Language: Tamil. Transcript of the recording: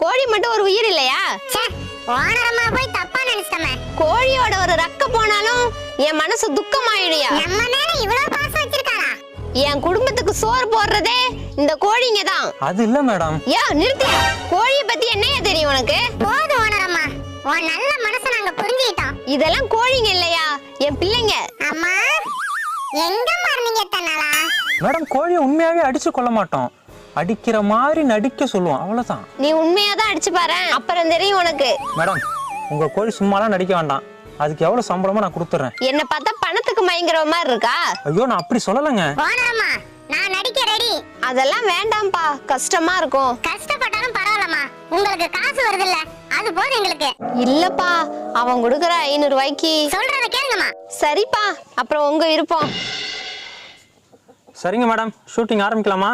கோழி மட்டும் ஒரு உயிர் இல்லையா? ஓனரம்மா போய் தப்பா நினைச்சிட்டமே. கோழியோட ஒரு ரக்க போனாலும் என் மனசு துக்கமாயிடுயா. நம்ம மேல இவ்வளவு பாசம் வச்சிருக்காரா? என் குடும்பத்துக்கு சோறு போடுறதே இந்த கோழிங்க தான். அது இல்ல மேடம். நிறுத்தியா? கோழிய பத்தி என்னையா தெரியும் உனக்கு? போதும் ஓனரம்மா, உன் நல்ல மனசை நாங்க புரிஞ்சுக்கிட்டோம். இதெல்லாம் கோழிங்க இல்லையா, என் பிள்ளைங்க. அம்மா எங்க மார்னிங்க தன்னாலா? மேடம் கோழியை உண்மையாவே அடிச்சு கொள்ள மாட்டோம், அடிக்கிற மாதிரி நடிக்க சொல்லுவோம், அவ்வளவுதான். நீ உண்மையாதான் அடிச்சு பாரு, அப்புறம் தெரியும் உனக்கு. மேடம் உங்க கோழி சும்மாலாம் நடிக்க வேண்டாம், அதுக்கு எவ்வளவு சம்பளமோ நான் கொடுத்துறேன். என்ன பார்த்தா பணத்துக்கு மயங்குற மாதிரி இருக்கா? ஐயோ நான் அப்படி சொல்லலங்க. ஓனரம்மா நான் நடிக்க ரெடி. அதெல்லாம் வேண்டாம்பா, கஷ்டமா இருக்கும். கஷ்டப்பட்டாலும் பரவாயில்லம்மா, உங்களுக்கு காசு வருது இல்ல, அது போதும் எங்களுக்கு. இல்லப்பா, அவன் கொடுக்கற 500 ரூபாய்க்கு. சொல்றத கேளுங்கம்மா. சரிப்பா, அப்புறம் உங்க விருப்பம். சரிங்க மேடம், ஷூட்டிங் ஆரம்பிக்கலாமா?